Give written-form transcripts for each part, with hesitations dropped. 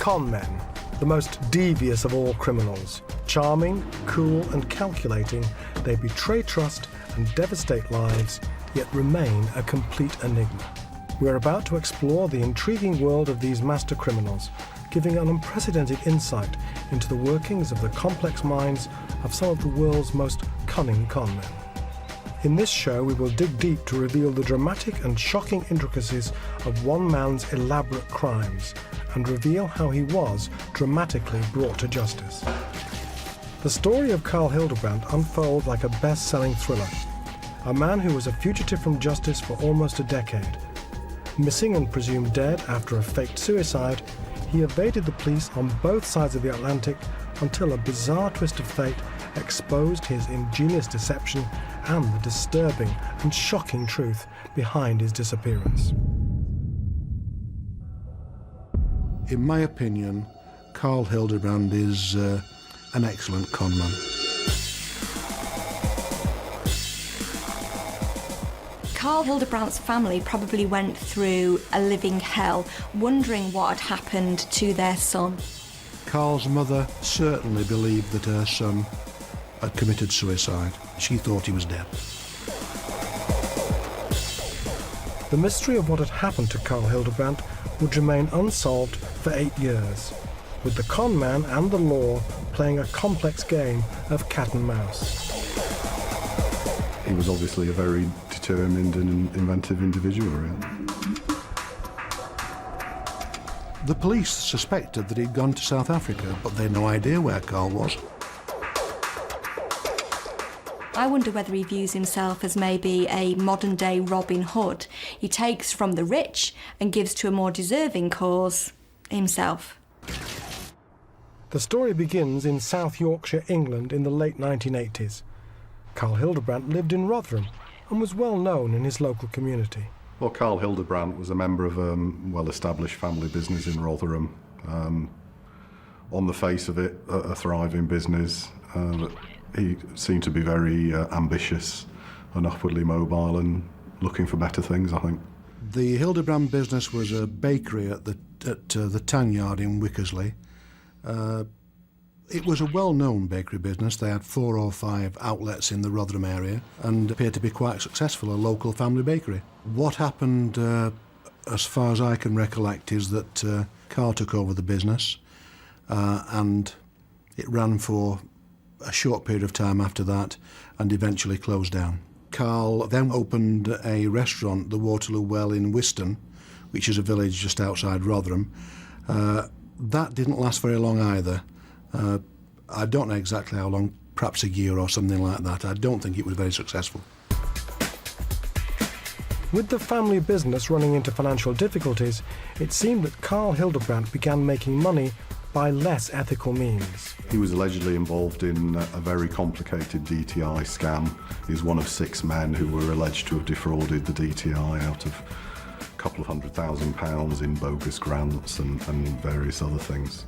Conmen, the most devious of all criminals. Charming, cool and calculating, they betray trust and devastate lives, yet remain a complete enigma. We're about to explore the intriguing world of these master criminals, giving an unprecedented insight into the workings of the complex minds of some of the world's most cunning conmen. In this show, we will dig deep to reveal the dramatic and shocking intricacies of one man's elaborate crimes and reveal how he was dramatically brought to justice. The story of Carl Hildebrandt unfolds like a best-selling thriller. A man who was a fugitive from justice for almost a decade. Missing and presumed dead after a faked suicide, he evaded the police on both sides of the Atlantic until a bizarre twist of fate exposed his ingenious deception and the disturbing and shocking truth behind his disappearance. In my opinion, Carl Hildebrandt is an excellent conman. Carl Hildebrandt's family probably went through a living hell, wondering what had happened to their son. Carl's mother certainly believed that her son had committed suicide. She thought he was dead. The mystery of what had happened to Carl Hildebrandt would remain unsolved for 8 years, with the con man and the law playing a complex game of cat and mouse. He was obviously a very determined and inventive individual, really. The police suspected that he'd gone to South Africa, but they had no idea where Carl was. I wonder whether he views himself as maybe a modern-day Robin Hood. He takes from the rich and gives to a more deserving cause himself. The story begins in South Yorkshire, England in the late 1980s. Carl Hildebrandt lived in Rotherham and was well known in his local community. Well, Carl Hildebrandt was a member of a well-established family business in Rotherham. On the face of it, a thriving business. He seemed to be very ambitious and upwardly mobile and looking for better things, I think. The Hildebrandt business was a bakery at the Tanyard in Wickersley. It was a well-known bakery business. They had 4 or 5 outlets in the Rotherham area and appeared to be quite successful, a local family bakery. What happened, as far as I can recollect, is that Carl took over the business and it ran for a short period of time after that and eventually closed down. Carl then opened a restaurant, the Waterloo Well in Whiston, which is a village just outside Rotherham. That didn't last very long either. I don't know exactly how long, perhaps a year or something like that. I don't think it was very successful. With the family business running into financial difficulties, it seemed that Carl Hildebrandt began making money by less ethical means. He was allegedly involved in a very complicated DTI scam. He was one of 6 men who were alleged to have defrauded the DTI out of a couple of £100,000 in bogus grants and various other things.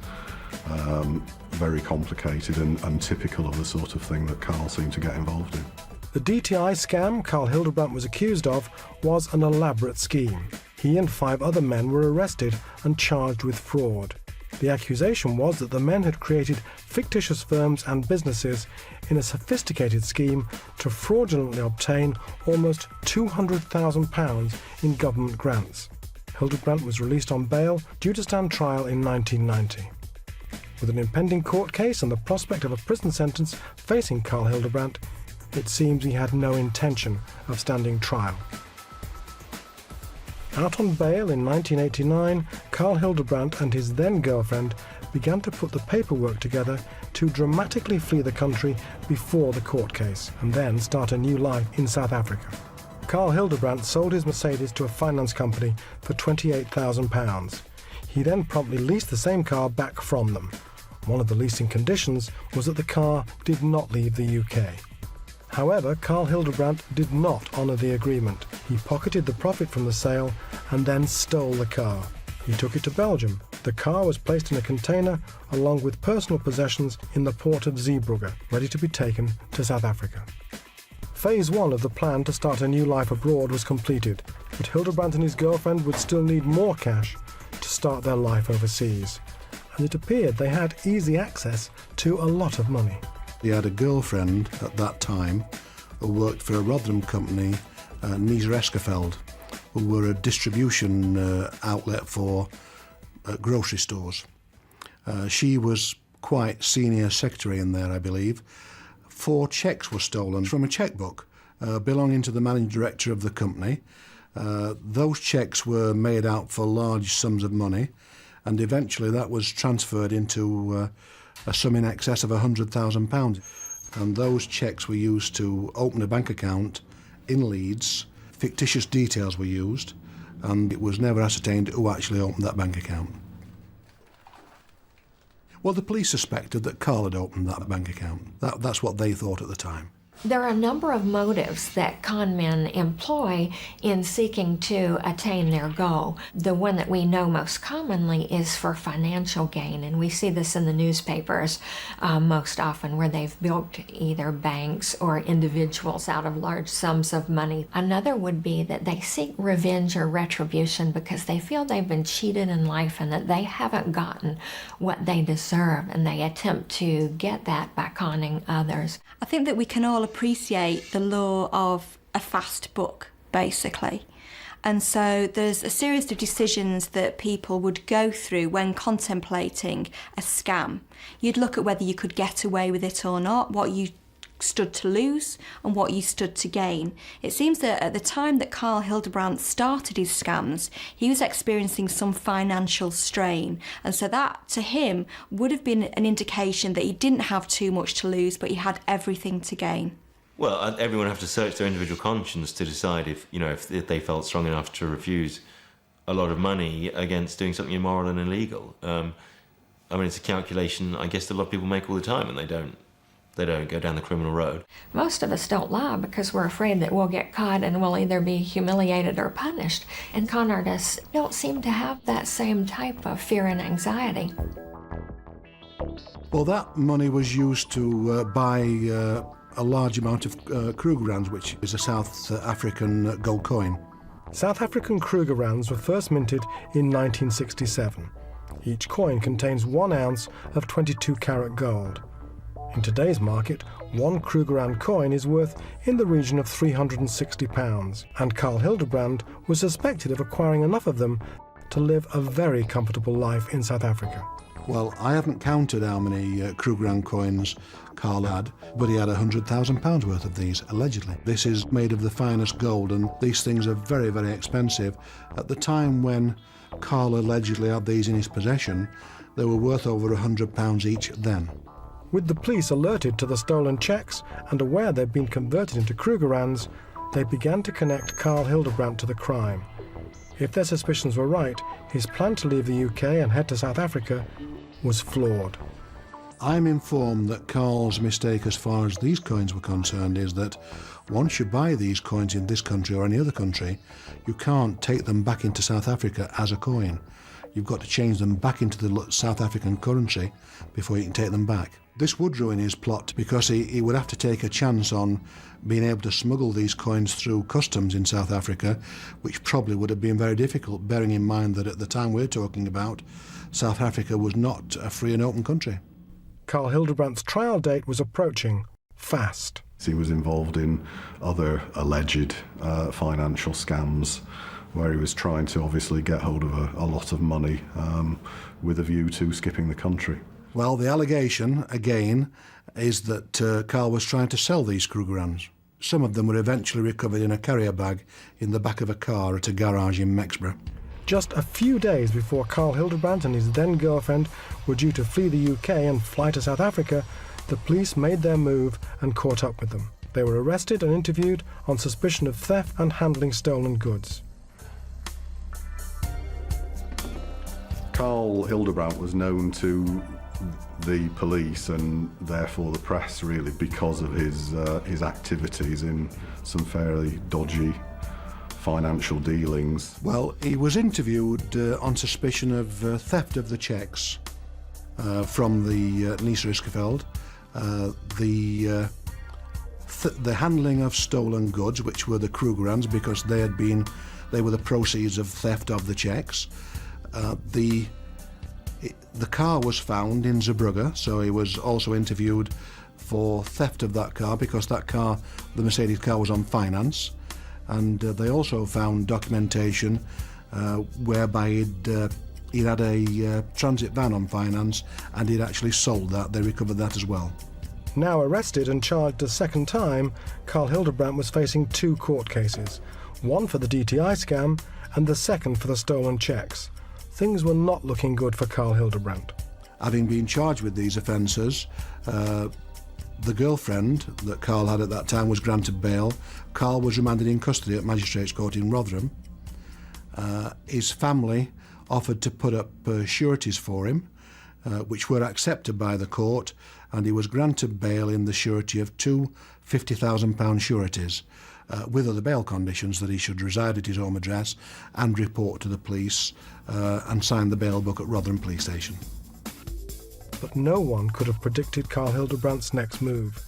Very complicated and typical of the sort of thing that Carl seemed to get involved in. The DTI scam Carl Hildebrandt was accused of was an elaborate scheme. He and 5 other men were arrested and charged with fraud. The accusation was that the men had created fictitious firms and businesses in a sophisticated scheme to fraudulently obtain almost £200,000 in government grants. Hildebrandt was released on bail, due to stand trial in 1990. With an impending court case and the prospect of a prison sentence facing Carl Hildebrandt, it seems he had no intention of standing trial. Out on bail in 1989, Carl Hildebrandt and his then-girlfriend began to put the paperwork together to dramatically flee the country before the court case and then start a new life in South Africa. Carl Hildebrandt sold his Mercedes to a finance company for £28,000. He then promptly leased the same car back from them. One of the leasing conditions was that the car did not leave the UK. However, Carl Hildebrandt did not honour the agreement. He pocketed the profit from the sale and then stole the car. He took it to Belgium. The car was placed in a container along with personal possessions in the port of Zeebrugge, ready to be taken to South Africa. Phase 1 of the plan to start a new life abroad was completed, but Hildebrandt and his girlfriend would still need more cash to start their life overseas. and it appeared they had easy access to a lot of money. He had a girlfriend at that time who worked for a Rotherham company, Nisa Escafeld, who were a distribution outlet for grocery stores. She was quite senior secretary in there, I believe. 4 cheques were stolen from a chequebook belonging to the managing director of the company. Those cheques were made out for large sums of money, and eventually that was transferred into a sum in excess of £100,000. And those cheques were used to open a bank account in Leeds. Fictitious details were used, and it was never ascertained who actually opened that bank account. Well, the police suspected that Carl had opened that bank account. That's what they thought at the time. There are a number of motives that con men employ in seeking to attain their goal. The one that we know most commonly is for financial gain, and we see this in the newspapers most often, where they've built either banks or individuals out of large sums of money. Another would be that they seek revenge or retribution because they feel they've been cheated in life and that they haven't gotten what they deserve, and they attempt to get that by conning others. I think that we can all appreciate the law of a fast buck, basically. And so there's a series of decisions that people would go through when contemplating a scam. You'd look at whether you could get away with it or not, what you stood to lose and what you stood to gain. It seems that at the time that Carl Hildebrandt started his scams, he was experiencing some financial strain, and so that to him would have been an indication that he didn't have too much to lose, but he had everything to gain. Well, everyone would have to search their individual conscience to decide if they felt strong enough to refuse a lot of money against doing something immoral and illegal. It's a calculation I guess that a lot of people make all the time, and they don't go down the criminal road. Most of us don't lie because we're afraid that we'll get caught and we'll either be humiliated or punished. And con artists don't seem to have that same type of fear and anxiety. Well, that money was used to buy a large amount of Krugerrands, which is a South African gold coin. South African Krugerrands were first minted in 1967. Each coin contains 1 ounce of 22-carat gold. In today's market, 1 Krugerrand coin is worth in the region of £360, and Carl Hildebrandt was suspected of acquiring enough of them to live a very comfortable life in South Africa. Well, I haven't counted how many Krugerrand coins Carl had, but he had £100,000 worth of these, allegedly. This is made of the finest gold, and these things are very, very expensive. At the time when Carl allegedly had these in his possession, they were worth over £100 each then. With the police alerted to the stolen cheques and aware they'd been converted into Krugerrands, they began to connect Carl Hildebrandt to the crime. If their suspicions were right, his plan to leave the UK and head to South Africa was flawed. I'm informed that Carl's mistake as far as these coins were concerned is that once you buy these coins in this country or any other country, you can't take them back into South Africa as a coin. You've got to change them back into the South African currency before you can take them back. This would ruin his plot because he would have to take a chance on being able to smuggle these coins through customs in South Africa, which probably would have been very difficult, bearing in mind that at the time we're talking about, South Africa was not a free and open country. Carl Hildebrandt's trial date was approaching fast. He was involved in other alleged financial scams where he was trying to obviously get hold of a lot of money with a view to skipping the country. Well, the allegation, again, is that Carl was trying to sell these Krugerrands. Some of them were eventually recovered in a carrier bag in the back of a car at a garage in Mexborough. Just a few days before Carl Hildebrandt and his then-girlfriend were due to flee the UK and fly to South Africa, the police made their move and caught up with them. They were arrested and interviewed on suspicion of theft and handling stolen goods. Carl Hildebrandt was known to the police and therefore the press really because of his activities in some fairly dodgy financial dealings. Well, he was interviewed on suspicion of theft of the cheques from the Nisa Escafeld, the handling of stolen goods, which were the Krugerrands because they were the proceeds of theft of the cheques, the The car was found in Zeebrugge, so he was also interviewed for theft of that car because that car, the Mercedes car, was on finance. And they also found documentation whereby he'd had a transit van on finance and he'd actually sold that. They recovered that as well. Now arrested and charged a second time, Carl Hildebrandt was facing 2 court cases, one for the DTI scam and the second for the stolen cheques. Things were not looking good for Carl Hildebrandt. Having been charged with these offences, the girlfriend that Carl had at that time was granted bail. Carl was remanded in custody at Magistrates Court in Rotherham. His family offered to put up sureties for him, which were accepted by the court, and he was granted bail in the surety of 2 £50,000 sureties, with other bail conditions that he should reside at his home address and report to the police and sign the bail book at Rotherham Police Station. But no one could have predicted Carl Hildebrandt's next move.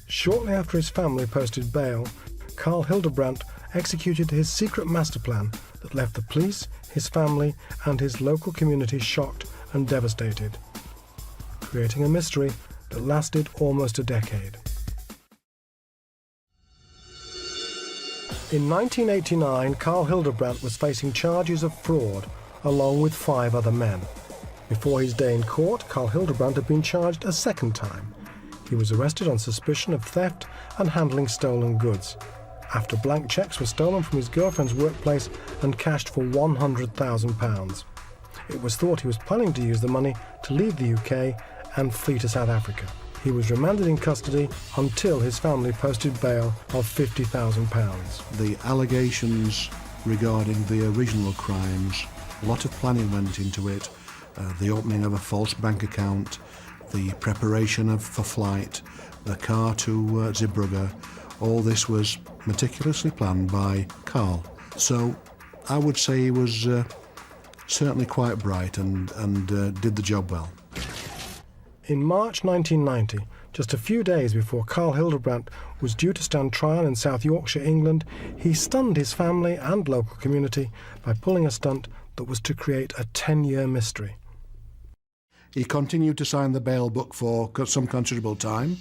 Shortly after his family posted bail, Carl Hildebrandt executed his secret master plan that left the police, his family, and his local community shocked and devastated, creating a mystery that lasted almost a decade. In 1989, Carl Hildebrandt was facing charges of fraud, along with 5 other men. Before his day in court, Carl Hildebrandt had been charged a second time. He was arrested on suspicion of theft and handling stolen goods, after blank cheques were stolen from his girlfriend's workplace and cashed for £100,000. It was thought he was planning to use the money to leave the UK and flee to South Africa. He was remanded in custody until his family posted bail of £50,000. The allegations regarding the original crimes, a lot of planning went into it. The opening of a false bank account, the preparation for flight, the car to Zeebrugge, all this was meticulously planned by Carl. So I would say he was certainly quite bright and did the job well. In March 1990, just a few days before Carl Hildebrandt was due to stand trial in South Yorkshire, England, he stunned his family and local community by pulling a stunt that was to create a 10-year mystery. He continued to sign the bail book for some considerable time.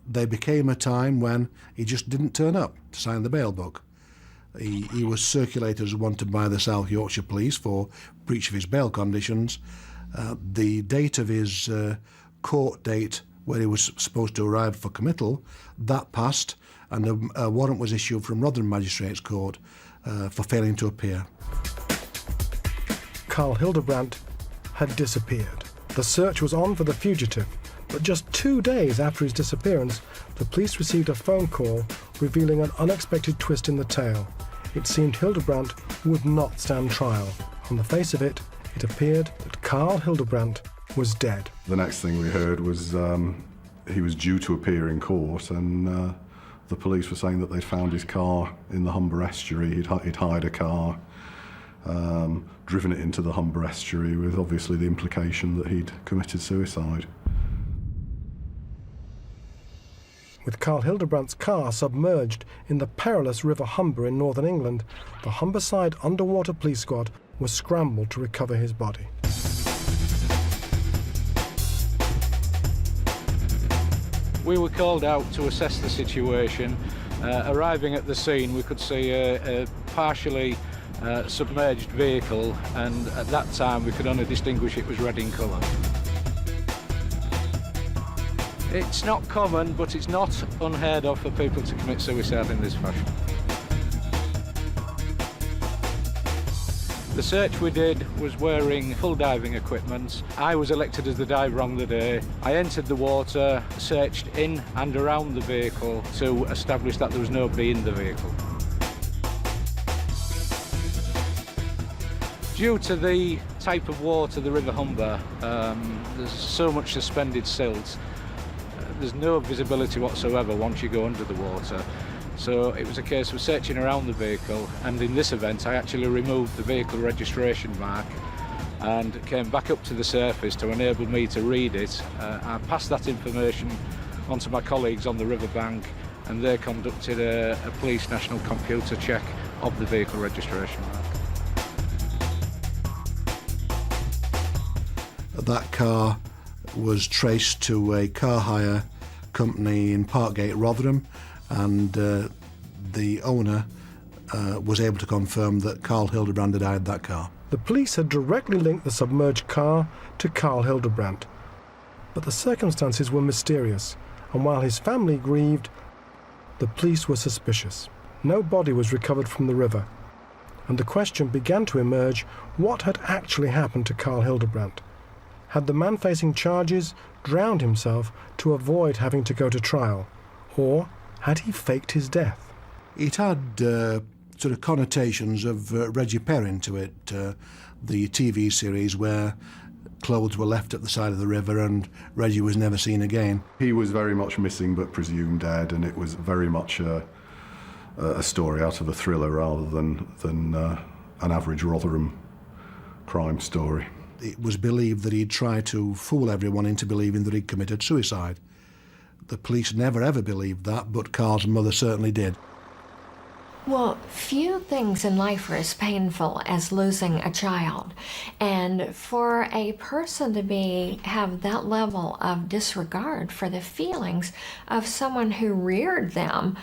There became a time when he just didn't turn up to sign the bail book. He was circulated as wanted by the South Yorkshire Police for breach of his bail conditions. The date of his court date where he was supposed to arrive for committal, that passed, and a warrant was issued from Rotherham Magistrates Court for failing to appear. Carl Hildebrandt had disappeared. The search was on for the fugitive, but just 2 days after his disappearance, the police received a phone call revealing an unexpected twist in the tale. It seemed Hildebrandt would not stand trial. On the face of it, it appeared that Carl Hildebrandt was dead. The next thing we heard was he was due to appear in court, and the police were saying that they'd found his car in the Humber estuary. He'd hired a car, driven it into the Humber estuary, with obviously the implication that he'd committed suicide. With Carl Hildebrandt's car submerged in the perilous River Humber in northern England, the Humberside Underwater Police Squad was scrambled to recover his body. We were called out to assess the situation. Arriving at the scene, we could see a partially submerged vehicle, and at that time we could only distinguish it was red in colour. It's not common, but it's not unheard of for people to commit suicide in this fashion. The search we did was wearing full diving equipment. I was elected as the diver on the day. I entered the water, searched in and around the vehicle to establish that there was nobody in the vehicle. Due to the type of water, the River Humber, there's so much suspended silt. There's no visibility whatsoever once you go under the water. So it was a case of searching around the vehicle, and in this event I actually removed the vehicle registration mark and came back up to the surface to enable me to read it. I passed that information on to my colleagues on the riverbank, and they conducted a police national computer check of the vehicle registration mark. That car was traced to a car hire company in Parkgate, Rotherham, and the owner was able to confirm that Carl Hildebrandt had hired that car. The police had directly linked the submerged car to Carl Hildebrandt. But the circumstances were mysterious, and while his family grieved, the police were suspicious. No body was recovered from the river, and the question began to emerge: what had actually happened to Carl Hildebrandt? Had the man facing charges drowned himself to avoid having to go to trial, or had he faked his death? It had sort of connotations of Reggie Perrin to it, the TV series where clothes were left at the side of the river and Reggie was never seen again. He was very much missing but presumed dead, and it was very much a story out of a thriller rather than an average Rotherham crime story. It was believed that he'd tried to fool everyone into believing that he'd committed suicide. The police never ever believed that, but Carl's mother certainly did. Well, few things in life are as painful as losing a child. And for a person to have that level of disregard for the feelings of someone who reared them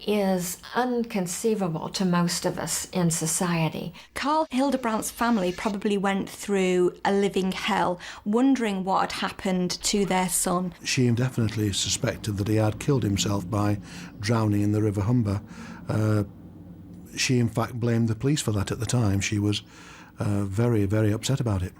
is inconceivable to most of us in society. Carl Hildebrandt's family probably went through a living hell, wondering what had happened to their son. She definitely suspected that he had killed himself by drowning in the River Humber. She, in fact, blamed the police for that at the time. She was very, very upset about it.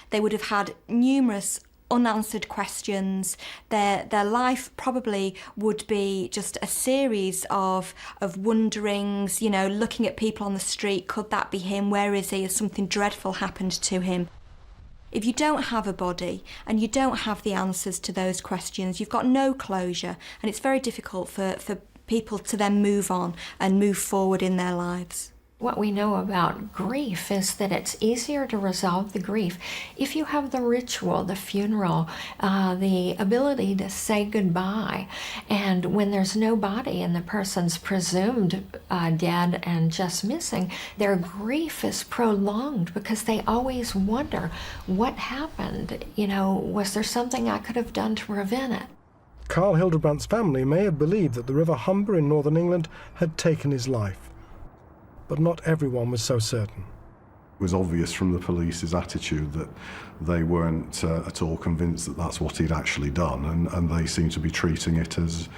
They would have had numerous unanswered questions. Their life probably would be just a series of wonderings, you know, looking at people on the street. Could that be him? Where is he? Has something dreadful happened to him? If you don't have a body and you don't have the answers to those questions, you've got no closure, and it's very difficult for people to then move on and move forward in their lives. What we know about grief is that it's easier to resolve the grief if you have the ritual, the funeral, the ability to say goodbye. And when there's no body and the person's presumed dead and just missing, their grief is prolonged because they always wonder, what happened? You know, was there something I could have done to prevent it? Carl Hildebrandt's family may have believed that the River Humber in northern England had taken his life, but not everyone was so certain. It was obvious from the police's attitude that they weren't at all convinced that that's what he'd actually done, and they seemed to be treating it as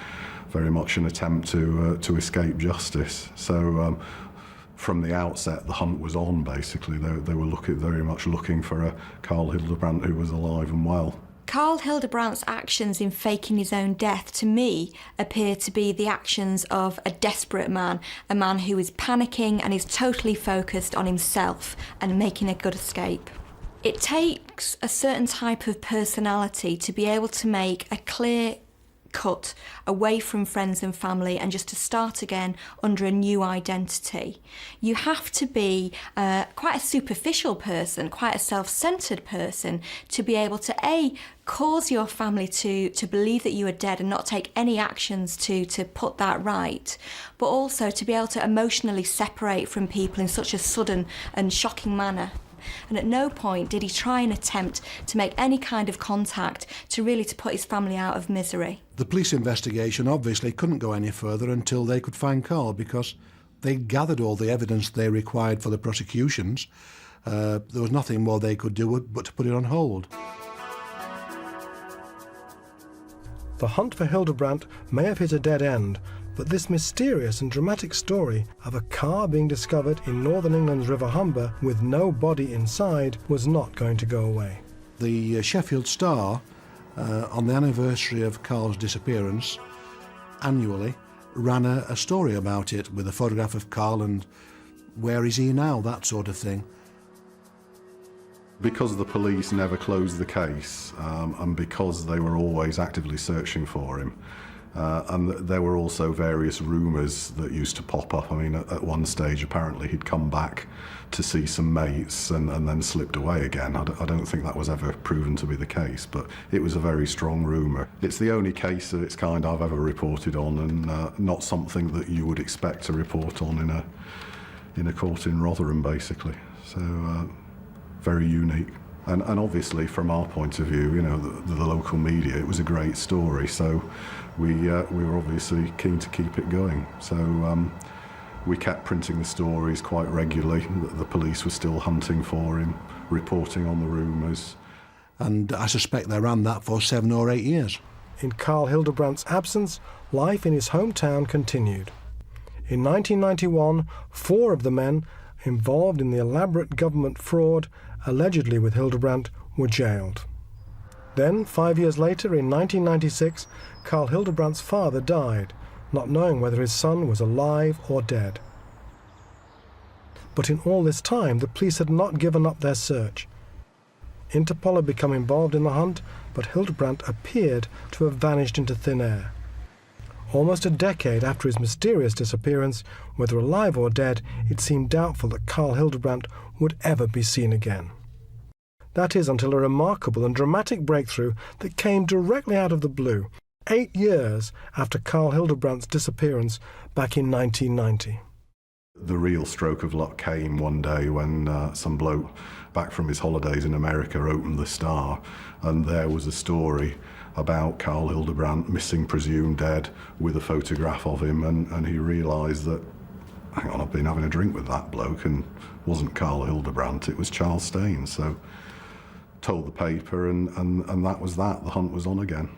very much an attempt to escape justice. So from the outset, the hunt was on, basically. They were very much looking for a Carl Hildebrandt who was alive and well. Carl Hildebrandt's actions in faking his own death, to me, appear to be the actions of a desperate man, a man who is panicking and is totally focused on himself and making a good escape. It takes a certain type of personality to be able to make a clear cut away from friends and family and just to start again under a new identity. You have to be quite a superficial person, quite a self-centred person to be able to cause your family to believe that you are dead and not take any actions to put that right, but also to be able to emotionally separate from people in such a sudden and shocking manner. And at no point did he try and attempt to make any kind of contact to put his family out of misery. The police investigation obviously couldn't go any further until they could find Carl, because they'd gathered all the evidence they required for the prosecutions. There was nothing more they could do but to put it on hold. The hunt for Hildebrandt may have hit a dead end, but this mysterious and dramatic story of a car being discovered in northern England's River Humber with no body inside was not going to go away. The Sheffield Star, on the anniversary of Carl's disappearance, annually ran a story about it with a photograph of Carl and where is he now, that sort of thing. Because the police never closed the case, and because they were always actively searching for him, and there were also various rumours that used to pop up. I mean, at one stage, apparently, he'd come back to see some mates and then slipped away again. I don't think that was ever proven to be the case, but it was a very strong rumour. It's the only case of its kind I've ever reported on, and not something that you would expect to report on in a court in Rotherham, basically. So, very unique. And obviously, from our point of view, you know, the local media, it was a great story. So we were obviously keen to keep it going. So we kept printing the stories quite regularly. The police were still hunting for him, reporting on the rumours. And I suspect they ran that for 7 or 8 years. In Carl Hildebrandt's absence, life in his hometown continued. In 1991, 4 of the men involved in the elaborate government fraud, allegedly with Hildebrandt, were jailed. Then, 5 years later, in 1996, Carl Hildebrandt's father died, not knowing whether his son was alive or dead. But in all this time, the police had not given up their search. Interpol had become involved in the hunt, but Hildebrandt appeared to have vanished into thin air. Almost a decade after his mysterious disappearance, whether alive or dead, it seemed doubtful that Carl Hildebrandt would ever be seen again. That is, until a remarkable and dramatic breakthrough that came directly out of the blue, 8 years after Carl Hildebrandt's disappearance back in 1990. The real stroke of luck came one day when some bloke back from his holidays in America opened the Star, and there was a story about Carl Hildebrandt missing, presumed dead, with a photograph of him, and he realised that, hang on, I've been having a drink with that bloke, and it wasn't Carl Hildebrandt, it was Charles Staines. So told the paper, and that was that. The hunt was on again.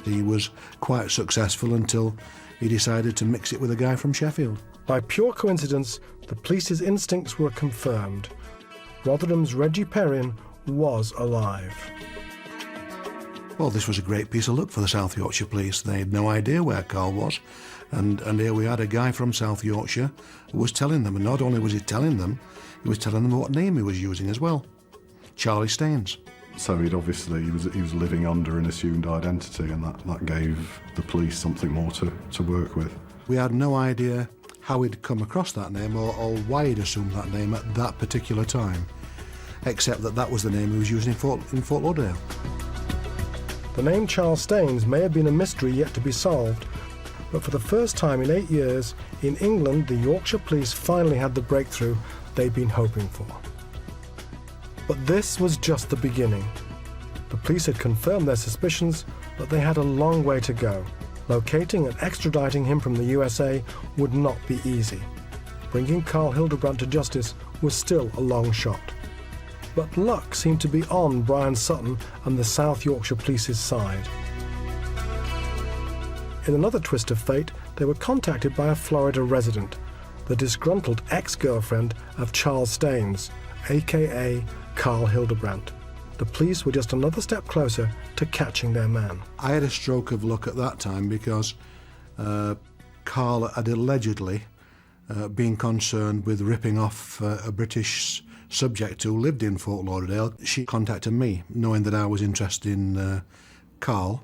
He was quite successful until he decided to mix it with a guy from Sheffield. By pure coincidence, the police's instincts were confirmed. Rotherham's Reggie Perrin was alive. Well, this was a great piece of luck for the South Yorkshire Police. They had no idea where Carl was, and here we had a guy from South Yorkshire who was telling them, and not only was he telling them, he was telling them what name he was using as well. Charlie Staines. So he was living under an assumed identity, and that gave the police something more to work with. We had no idea how he'd come across that name or why he'd assumed that name at that particular time, except that was the name he was using in Fort Lauderdale. The name Charles Staines may have been a mystery yet to be solved, but for the first time in 8 years, in England, the Yorkshire Police finally had the breakthrough they'd been hoping for. But this was just the beginning. The police had confirmed their suspicions, but they had a long way to go. Locating and extraditing him from the USA would not be easy. Bringing Carl Hildebrandt to justice was still a long shot. But luck seemed to be on Brian Sutton and the South Yorkshire Police's side. In another twist of fate, they were contacted by a Florida resident, the disgruntled ex-girlfriend of Charles Staines, aka Carl Hildebrandt. The police were just another step closer to catching their man. I had a stroke of luck at that time because Carl had allegedly been concerned with ripping off a British subject who lived in Fort Lauderdale. She contacted me, knowing that I was interested in Carl,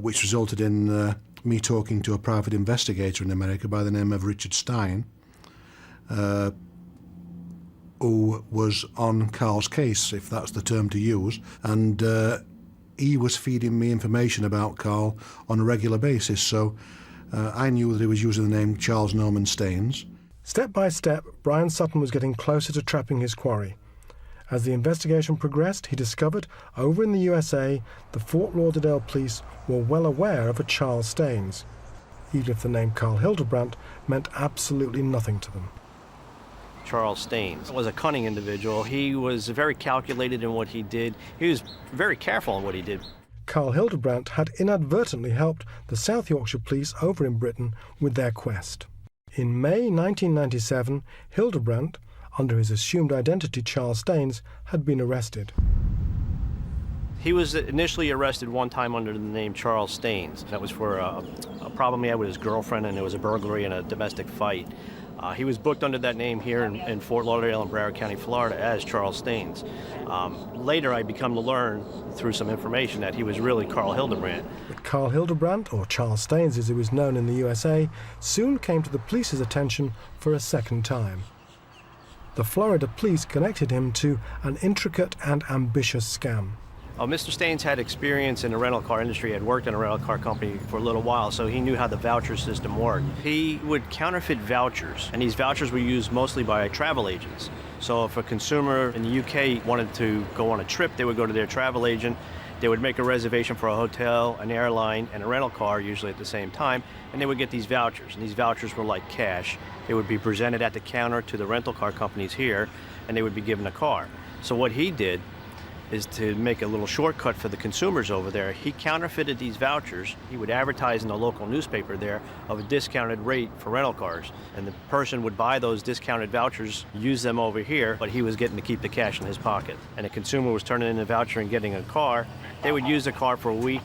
which resulted in me talking to a private investigator in America by the name of Richard Stein, who was on Carl's case, if that's the term to use, and he was feeding me information about Carl on a regular basis, so I knew that he was using the name Charles Norman Staines. Step by step, Brian Sutton was getting closer to trapping his quarry. As the investigation progressed, he discovered, over in the USA, the Fort Lauderdale police were well aware of a Charles Staines, even if the name Carl Hildebrandt meant absolutely nothing to them. Charles Staines was a cunning individual. He was very calculated in what he did. He was very careful in what he did. Carl Hildebrandt had inadvertently helped the South Yorkshire Police over in Britain with their quest. In May 1997, Hildebrandt, under his assumed identity Charles Staines, had been arrested. He was initially arrested one time under the name Charles Staines. That was for a problem he had with his girlfriend, and it was a burglary and a domestic fight. He was booked under that name here in Fort Lauderdale in Broward County, Florida, as Charles Staines. Later, I become to learn through some information that he was really Carl Hildebrandt. But Carl Hildebrandt, or Charles Staines as he was known in the USA, soon came to the police's attention for a second time. The Florida police connected him to an intricate and ambitious scam. Mr. Staines had experience in the rental car industry, had worked in a rental car company for a little while, so he knew how the voucher system worked. He would counterfeit vouchers, and these vouchers were used mostly by travel agents. So if a consumer in the UK wanted to go on a trip, they would go to their travel agent, they would make a reservation for a hotel, an airline, and a rental car, usually at the same time, and they would get these vouchers. And these vouchers were like cash. They would be presented at the counter to the rental car companies here, and they would be given a car. So what he did is to make a little shortcut for the consumers over there. He counterfeited these vouchers. He would advertise in the local newspaper there of a discounted rate for rental cars. And the person would buy those discounted vouchers, use them over here, but he was getting to keep the cash in his pocket. And the consumer was turning in a voucher and getting a car. They would use the car for a week,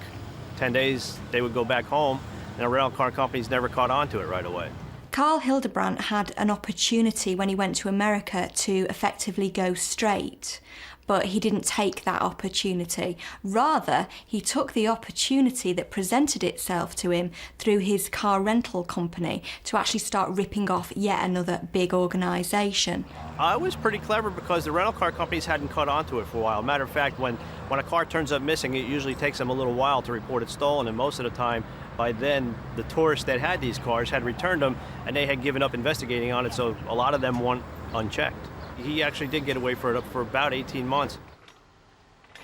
10 days, they would go back home, and the rental car companies never caught on to it right away. Carl Hildebrandt had an opportunity when he went to America to effectively go straight, but he didn't take that opportunity. Rather, he took the opportunity that presented itself to him through his car rental company to actually start ripping off yet another big organisation. I was pretty clever because the rental car companies hadn't caught on to it for a while. Matter of fact, when a car turns up missing, it usually takes them a little while to report it stolen, and most of the time, by then, the tourists that had these cars had returned them, and they had given up investigating on it, so a lot of them went unchecked. He actually did get away for about 18 months.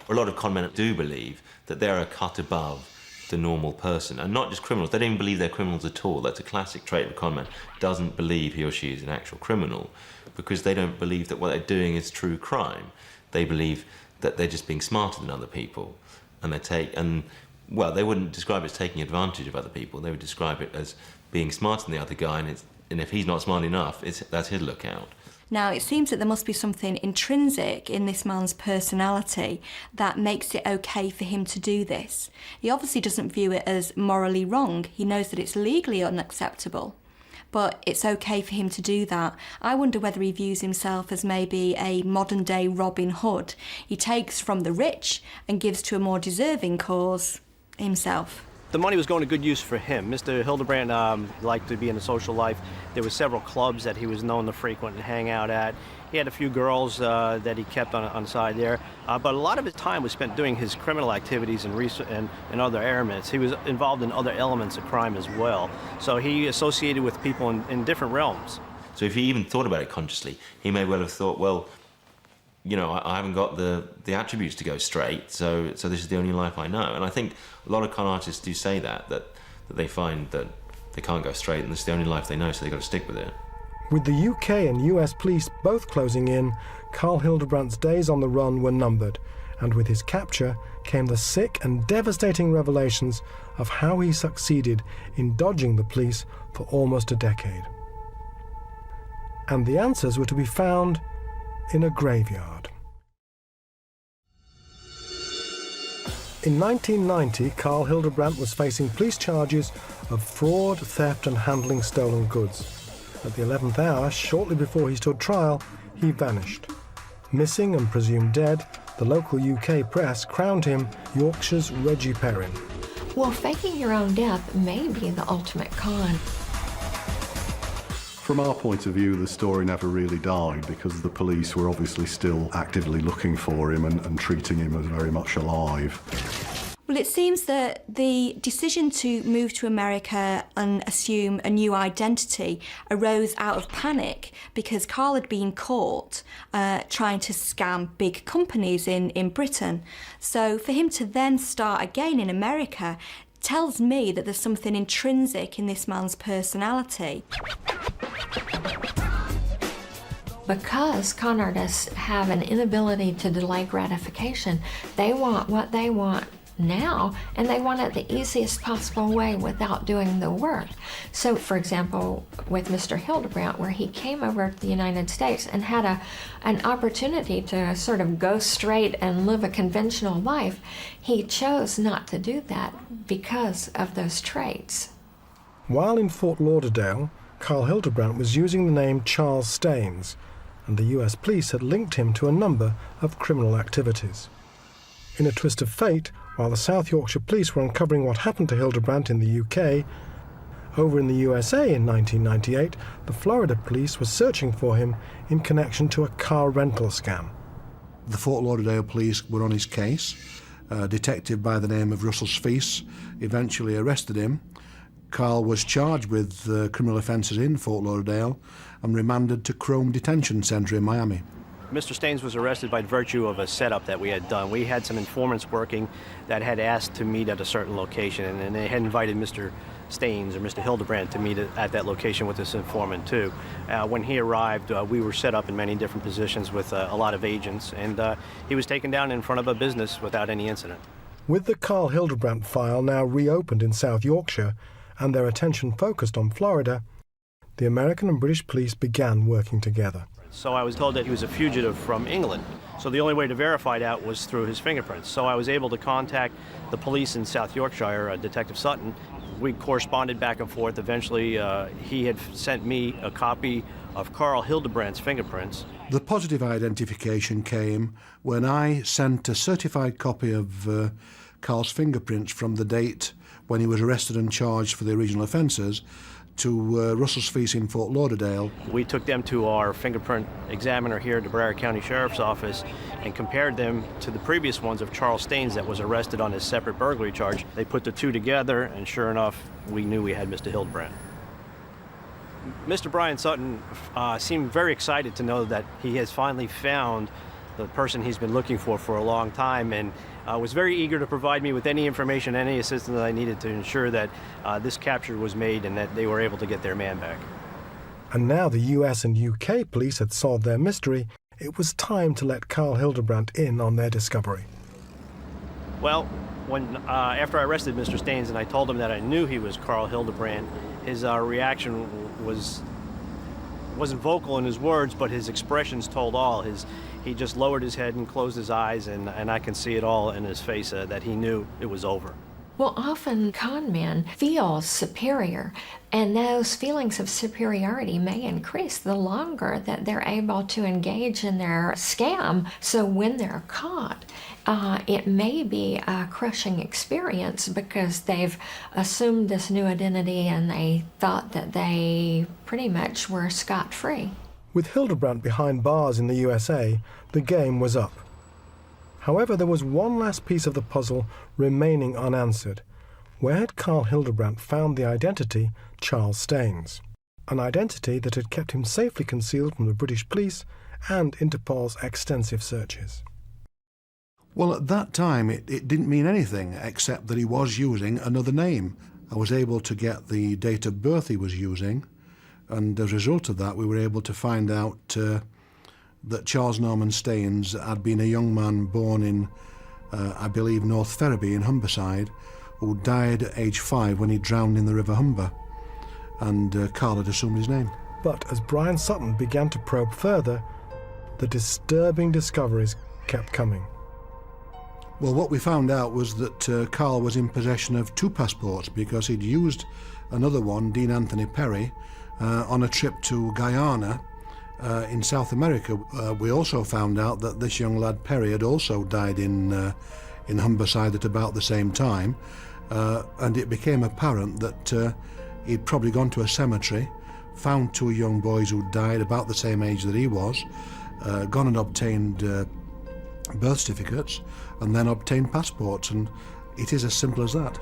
A lot of conmen do believe that they're a cut above the normal person, and not just criminals. They don't even believe they're criminals at all. That's a classic trait of a conman. Doesn't believe he or she is an actual criminal because they don't believe that what they're doing is true crime. They believe that they're just being smarter than other people, and well, they wouldn't describe it as taking advantage of other people. They would describe it as being smarter than the other guy, and if he's not smart enough, that's his lookout. Now, it seems that there must be something intrinsic in this man's personality that makes it okay for him to do this. He obviously doesn't view it as morally wrong. He knows that it's legally unacceptable, but it's okay for him to do that. I wonder whether he views himself as maybe a modern-day Robin Hood. He takes from the rich and gives to a more deserving cause himself. The money was going to good use for him. Mr. Hildebrandt liked to be in the social life. There were several clubs that he was known to frequent and hang out at. He had a few girls that he kept on the side there, but a lot of his time was spent doing his criminal activities and other elements. He was involved in other elements of crime as well. So he associated with people in different realms. So if he even thought about it consciously, he may well have thought, well, you know, I haven't got the attributes to go straight, so this is the only life I know. And I think a lot of con artists do say that they find that they can't go straight and this is the only life they know, so they've got to stick with it. With the UK and US police both closing in, Carl Hildebrandt's days on the run were numbered, and with his capture came the sick and devastating revelations of how he succeeded in dodging the police for almost a decade. And the answers were to be found in a graveyard. In 1990, Carl Hildebrandt was facing police charges of fraud, theft and handling stolen goods. At the 11th hour, shortly before he stood trial, he vanished. Missing and presumed dead, the local UK press crowned him Yorkshire's Reggie Perrin. Well, faking your own death may be the ultimate con. From our point of view, the story never really died because the police were obviously still actively looking for him and treating him as very much alive. Well, it seems that the decision to move to America and assume a new identity arose out of panic because Carl had been caught trying to scam big companies in Britain. So for him to then start again in America tells me that there's something intrinsic in this man's personality. Because con artists have an inability to delay gratification, they want what they want now, and they want it the easiest possible way without doing the work. So, for example, with Mr. Hildebrandt, where he came over to the United States and had an opportunity to sort of go straight and live a conventional life, he chose not to do that because of those traits. While in Fort Lauderdale, Carl Hildebrandt was using the name Charles Staines, and the US police had linked him to a number of criminal activities. In a twist of fate, while the South Yorkshire police were uncovering what happened to Hildebrandt in the UK, over in the USA in 1998, the Florida police were searching for him in connection to a car rental scam. The Fort Lauderdale police were on his case. A detective by the name of Russell Speece eventually arrested him. Carl was charged with criminal offences in Fort Lauderdale and remanded to Crome Detention Centre in Miami. Mr. Staines was arrested by virtue of a setup that we had done. We had some informants working that had asked to meet at a certain location, and they had invited Mr. Staines or Mr. Hildebrandt to meet at that location with this informant too. When he arrived, we were set up in many different positions with a lot of agents, and he was taken down in front of a business without any incident. With the Carl Hildebrandt file now reopened in South Yorkshire and their attention focused on Florida, the American and British police began working together. So I was told that he was a fugitive from England. So the only way to verify that was through his fingerprints. So I was able to contact the police in South Yorkshire, Detective Sutton. We corresponded back and forth. Eventually, he had sent me a copy of Carl Hildebrandt's fingerprints. The positive identification came when I sent a certified copy of Carl's fingerprints from the date when he was arrested and charged for the original offences to Russell's Feast in Fort Lauderdale. We took them to our fingerprint examiner here at the Broward County Sheriff's Office and compared them to the previous ones of Charles Staines that was arrested on his separate burglary charge. They put the two together, and sure enough, we knew we had Mr. Hildebrandt. Mr. Brian Sutton seemed very excited to know that he has finally found the person he's been looking for a long time, and was very eager to provide me with any information, any assistance that I needed to ensure that this capture was made and that they were able to get their man back. And now the US and UK police had solved their mystery, it was time to let Carl Hildebrandt in on their discovery. Well, when after I arrested Mr. Staines and I told him that I knew he was Carl Hildebrandt, his reaction wasn't vocal in his words, but his expressions told all. He just lowered his head and closed his eyes, and I can see it all in his face that he knew it was over. Well, often con men feel superior, and those feelings of superiority may increase the longer that they're able to engage in their scam. So when they're caught, it may be a crushing experience because they've assumed this new identity and they thought that they pretty much were scot-free. With Hildebrandt behind bars in the USA, the game was up. However, there was one last piece of the puzzle remaining unanswered. Where had Carl Hildebrandt found the identity Charles Staines? An identity that had kept him safely concealed from the British police and Interpol's extensive searches. Well, at that time, it didn't mean anything except that he was using another name. I was able to get the date of birth he was using, and as a result of that, we were able to find out that Charles Norman Staines had been a young man born in, I believe, North Ferriby in Humberside, who died at age 5 when he drowned in the River Humber, and Carl had assumed his name. But as Brian Sutton began to probe further, the disturbing discoveries kept coming. Well, what we found out was that Carl was in possession of 2 passports because he'd used another one, Dean Anthony Perry, on a trip to Guyana in South America. We also found out that this young lad Perry had also died in Humberside at about the same time, and it became apparent that he'd probably gone to a cemetery, found 2 young boys who died about the same age that he was, gone and obtained birth certificates, and then obtained passports, and it is as simple as that.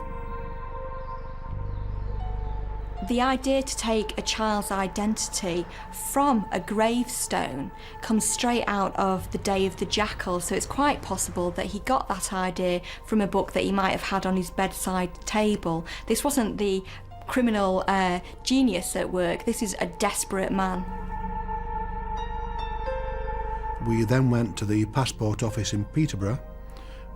The idea to take a child's identity from a gravestone comes straight out of The Day of the Jackal, so it's quite possible that he got that idea from a book that he might have had on his bedside table. This wasn't the criminal genius at work, this is a desperate man. We then went to the passport office in Peterborough,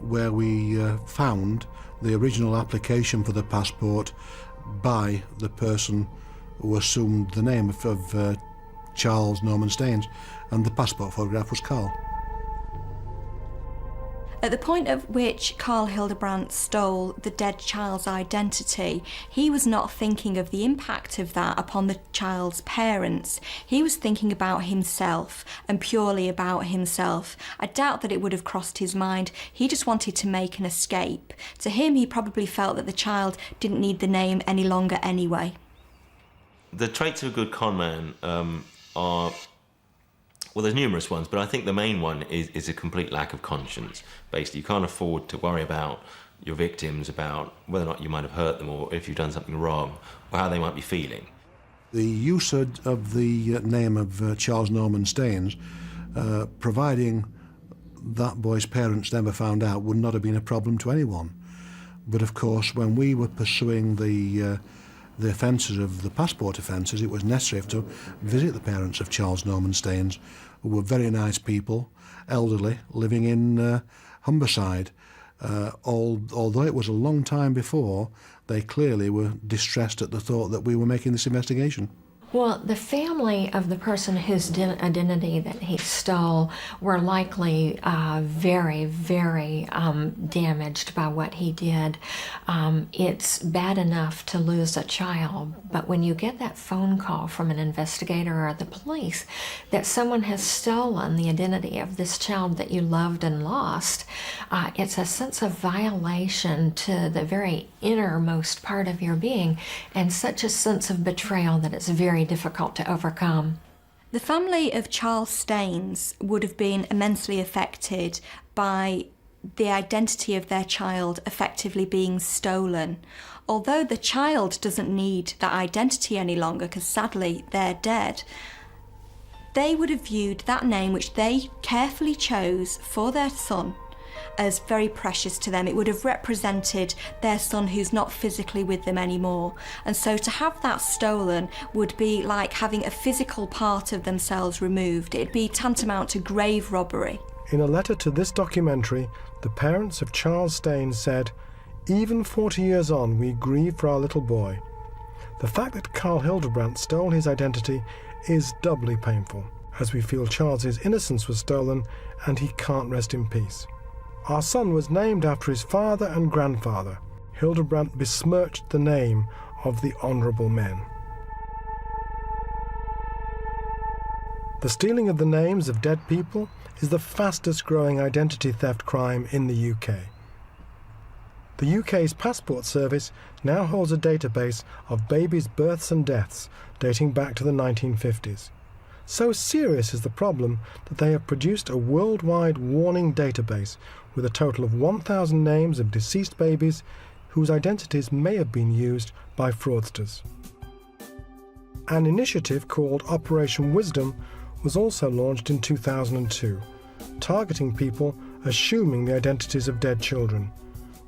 where we found the original application for the passport by the person who assumed the name of Charles Norman Staines, and the passport photograph was Carl. At the point at which Carl Hildebrandt stole the dead child's identity, he was not thinking of the impact of that upon the child's parents. He was thinking about himself, and purely about himself. I doubt that it would have crossed his mind. He just wanted to make an escape. To him, he probably felt that the child didn't need the name any longer anyway. The traits of a good con man are... Well, there's numerous ones, but I think the main one is a complete lack of conscience. Basically, you can't afford to worry about your victims, about whether or not you might have hurt them, or if you've done something wrong, or how they might be feeling. The use of the name of Charles Norman Staines providing that boy's parents never found out would not have been a problem to anyone. But of course, when we were pursuing the offences of the passport offences, it was necessary to visit the parents of Charles Norman Staines, who were very nice people, elderly, living in Humberside. Although it was a long time before, they clearly were distressed at the thought that we were making this investigation. Well, the family of the person whose identity that he stole were likely very, very damaged by what he did. It's bad enough to lose a child, but when you get that phone call from an investigator or the police that someone has stolen the identity of this child that you loved and lost, it's a sense of violation to the very innermost part of your being, and such a sense of betrayal that it's very difficult to overcome. The family of Charles Staines would have been immensely affected by the identity of their child effectively being stolen. Although the child doesn't need that identity any longer because sadly they're dead, they would have viewed that name which they carefully chose for their son as very precious to them. It would have represented their son who's not physically with them anymore. And so to have that stolen would be like having a physical part of themselves removed. It'd be tantamount to grave robbery. In a letter to this documentary, the parents of Charles Staines said, "Even 40 years on, we grieve for our little boy. The fact that Carl Hildebrandt stole his identity is doubly painful, as we feel Charles's innocence was stolen and he can't rest in peace. Our son was named after his father and grandfather. Hildebrandt besmirched the name of the honourable men." The stealing of the names of dead people is the fastest growing identity theft crime in the UK. The UK's Passport Service now holds a database of babies' births and deaths dating back to the 1950s. So serious is the problem that they have produced a worldwide warning database with a total of 1,000 names of deceased babies whose identities may have been used by fraudsters. An initiative called Operation Wisdom was also launched in 2002, targeting people assuming the identities of dead children.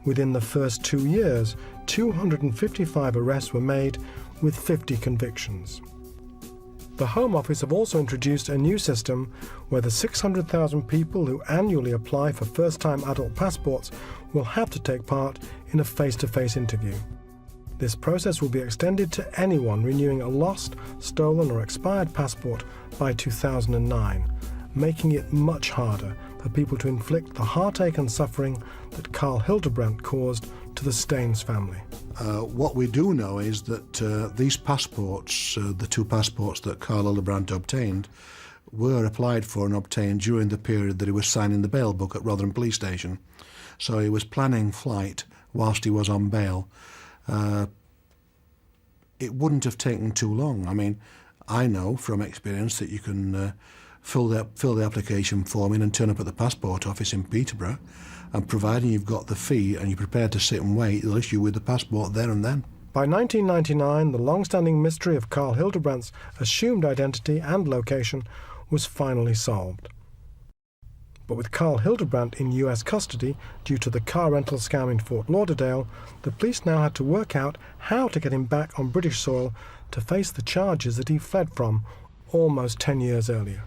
Within the first 2 years, 255 arrests were made with 50 convictions. The Home Office have also introduced a new system where the 600,000 people who annually apply for first-time adult passports will have to take part in a face-to-face interview. This process will be extended to anyone renewing a lost, stolen or expired passport by 2009, making it much harder for people to inflict the heartache and suffering that Carl Hildebrandt caused to the Staines family. What we do know is that these passports, the two passports that Carl Hildebrandt obtained, were applied for and obtained during the period that he was signing the bail book at Rotherham Police Station. So he was planning flight whilst he was on bail. It wouldn't have taken too long. I mean, I know from experience that you can fill the application form in and turn up at the passport office in Peterborough, and providing you've got the fee and you're prepared to sit and wait, they'll issue you with the passport there and then. By 1999, the long-standing mystery of Carl Hildebrandt's assumed identity and location was finally solved. But with Carl Hildebrandt in US custody due to the car rental scam in Fort Lauderdale, the police now had to work out how to get him back on British soil to face the charges that he fled from almost 10 years earlier.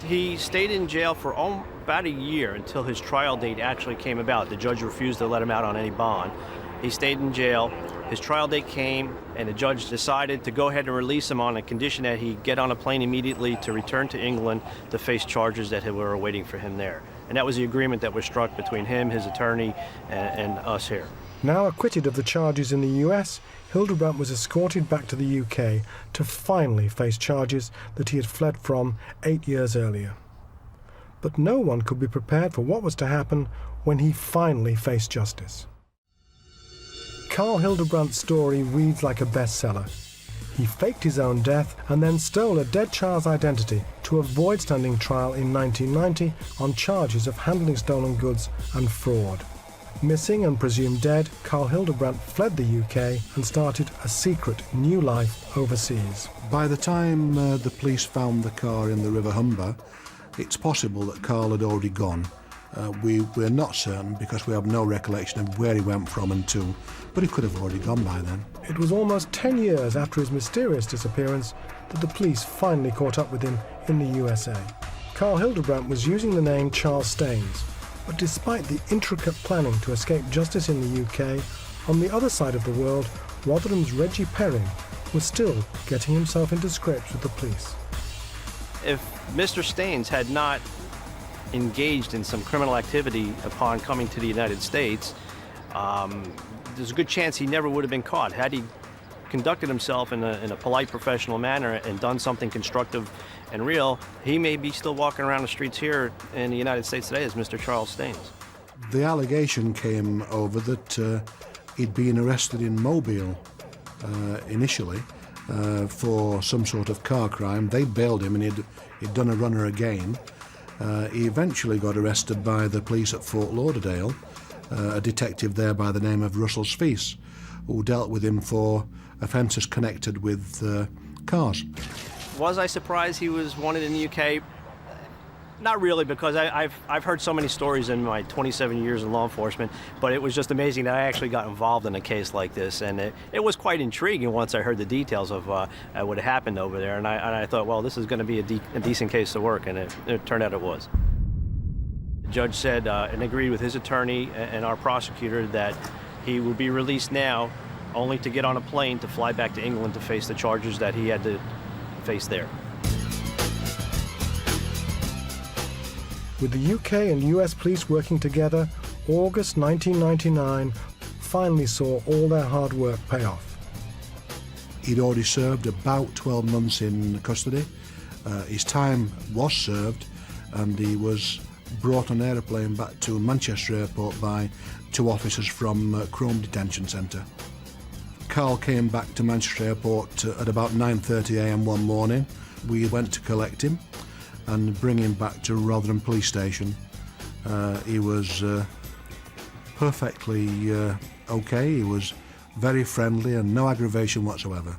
He stayed in jail for about a year until his trial date actually came about. The judge refused to let him out on any bond. He stayed in jail. His trial date came, and the judge decided to go ahead and release him on a condition that he get on a plane immediately to return to England to face charges that were awaiting for him there. And that was the agreement that was struck between him, his attorney, and us here. Now acquitted of the charges in the US, Hildebrandt was escorted back to the UK to finally face charges that he had fled from 8 years earlier. But no one could be prepared for what was to happen when he finally faced justice. Carl Hildebrandt's story reads like a bestseller. He faked his own death and then stole a dead child's identity to avoid standing trial in 1990 on charges of handling stolen goods and fraud. Missing and presumed dead, Carl Hildebrandt fled the UK and started a secret new life overseas. By the time the police found the car in the River Humber, it's possible that Carl had already gone. We're not certain because we have no recollection of where he went from and to, but he could have already gone by then. It was almost 10 years after his mysterious disappearance that the police finally caught up with him in the USA. Carl Hildebrandt was using the name Charles Staines, but despite the intricate planning to escape justice in the UK, on the other side of the world, Rotherham's Reggie Perrin was still getting himself into scrapes with the police. If Mr. Staines had not engaged in some criminal activity upon coming to the United States, there's a good chance he never would have been caught. Had he conducted himself in a polite, professional manner and done something constructive and real, he may be still walking around the streets here in the United States today as Mr. Charles Staines. The allegation came over that he'd been arrested in Mobile initially for some sort of car crime. They bailed him and he'd done a runner again. He eventually got arrested by the police at Fort Lauderdale, a detective there by the name of Russell Spies, who dealt with him for offences connected with cars. Was I surprised he was wanted in the UK? Not really, because I've heard so many stories in my 27 years in law enforcement, but it was just amazing that I actually got involved in a case like this, and it was quite intriguing once I heard the details of what had happened over there, and I thought, well, this is going to be a decent case to work, and it turned out it was. The judge said and agreed with his attorney and our prosecutor that he would be released now only to get on a plane to fly back to England to face the charges that he had to face there. With the UK and US police working together, August 1999 finally saw all their hard work pay off. He'd already served about 12 months in custody. His time was served, and he was brought on an aeroplane back to Manchester Airport by 2 officers from Crome Detention Centre. Carl came back to Manchester Airport at about 9:30 a.m. one morning. We went to collect him and bring him back to Rotherham Police Station. He was perfectly okay. He was very friendly and no aggravation whatsoever.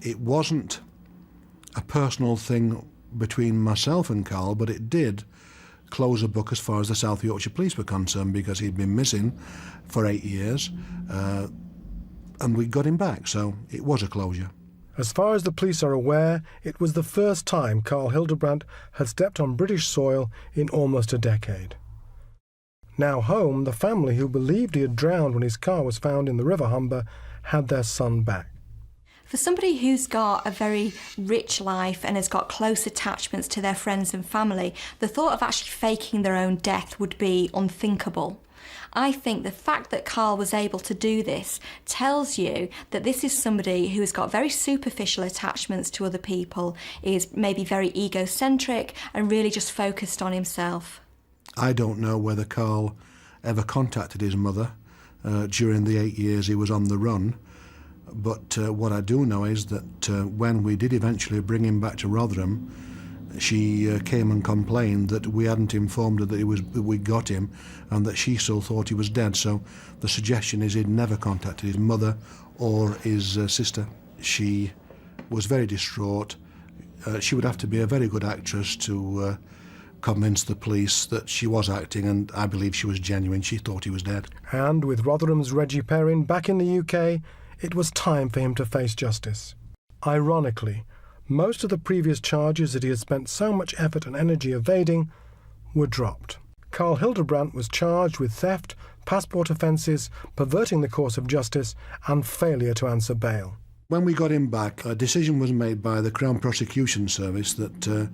It wasn't a personal thing between myself and Carl, but it did close a book as far as the South Yorkshire Police were concerned, because he'd been missing for 8 years, and we got him back, so it was a closure. As far as the police are aware, it was the first time Carl Hildebrandt had stepped on British soil in almost a decade. Now home, the family who believed he had drowned when his car was found in the River Humber had their son back. For somebody who's got a very rich life and has got close attachments to their friends and family, the thought of actually faking their own death would be unthinkable. I think the fact that Carl was able to do this tells you that this is somebody who has got very superficial attachments to other people, is maybe very egocentric and really just focused on himself. I don't know whether Carl ever contacted his mother during the 8 years he was on the run, but what I do know is that when we did eventually bring him back to Rotherham, she came and complained that we hadn't informed her that we got him, and that she still thought he was dead. So the suggestion is he'd never contacted his mother or his sister. She was very distraught. She would have to be a very good actress to convince the police that she was acting, and I believe she was genuine. She thought he was dead. And with Rotherham's Reggie Perrin back in the UK, it was time for him to face justice. Ironically, most of the previous charges that he had spent so much effort and energy evading were dropped. Carl Hildebrandt was charged with theft, passport offences, perverting the course of justice, and failure to answer bail. When we got him back, a decision was made by the Crown Prosecution Service that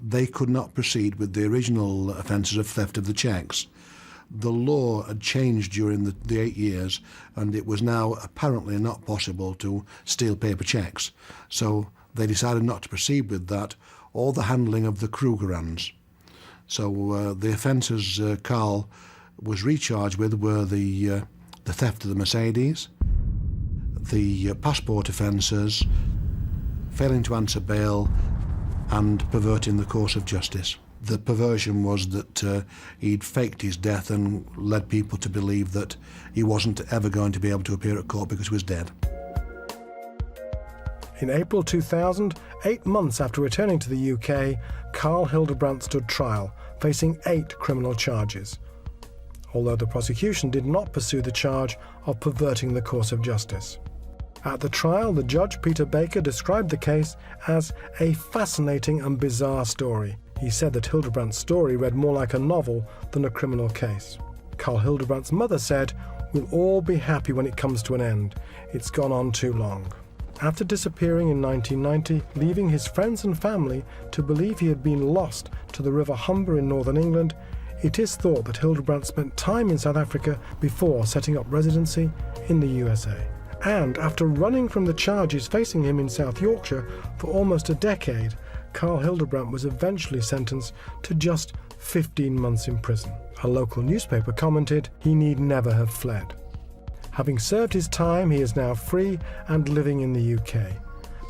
they could not proceed with the original offences of theft of the cheques. The law had changed during the 8 years, and it was now apparently not possible to steal paper cheques. So they decided not to proceed with that, or the handling of the Krugerrands. So the offences Carl was recharged with were the theft of the Mercedes, the passport offences, failing to answer bail, and perverting the course of justice. The perversion was that he'd faked his death and led people to believe that he wasn't ever going to be able to appear at court because he was dead. In April 2000, 8 months after returning to the UK, Carl Hildebrandt stood trial, facing 8 criminal charges, although the prosecution did not pursue the charge of perverting the course of justice. At the trial, the judge, Peter Baker, described the case as a fascinating and bizarre story. He said that Hildebrandt's story read more like a novel than a criminal case. Carl Hildebrandt's mother said, "We'll all be happy when it comes to an end. It's gone on too long." After disappearing in 1990, leaving his friends and family to believe he had been lost to the River Humber in northern England, it is thought that Hildebrandt spent time in South Africa before setting up residency in the USA. And after running from the charges facing him in South Yorkshire for almost a decade, Carl Hildebrandt was eventually sentenced to just 15 months in prison. A local newspaper commented, "He need never have fled." Having served his time, he is now free and living in the UK.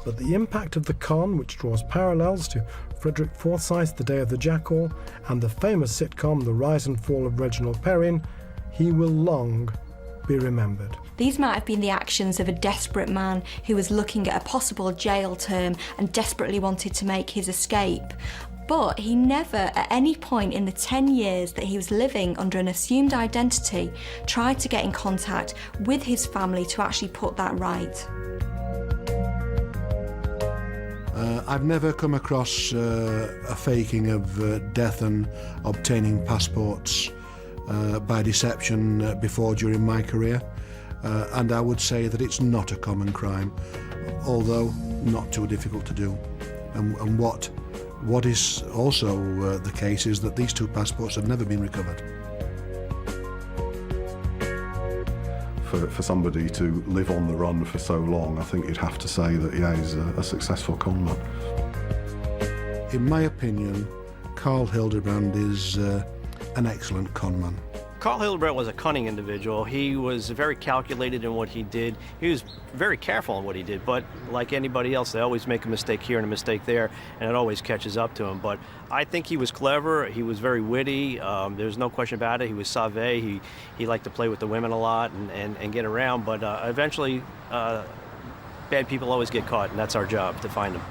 But the impact of the con, which draws parallels to Frederick Forsyth's The Day of the Jackal and the famous sitcom The Rise and Fall of Reginald Perrin, he will long be remembered. These might have been the actions of a desperate man who was looking at a possible jail term and desperately wanted to make his escape. But he never, at any point in the 10 years that he was living under an assumed identity, tried to get in contact with his family to actually put that right. I've never come across a faking of death and obtaining passports by deception before during my career, and I would say that it's not a common crime, although not too difficult to do. And what is also the case is that these 2 passports have never been recovered. For somebody to live on the run for so long, I think you'd have to say that, yeah, he's a successful conman. In my opinion, Carl Hildebrandt is an excellent conman. Carl Hildebrandt was a cunning individual. He was very calculated in what he did. He was very careful in what he did, but like anybody else, they always make a mistake here and a mistake there, and it always catches up to him. But I think he was clever. He was very witty. There's no question about it. He was sauvé. He liked to play with the women a lot and get around, but eventually bad people always get caught, and that's our job, to find them.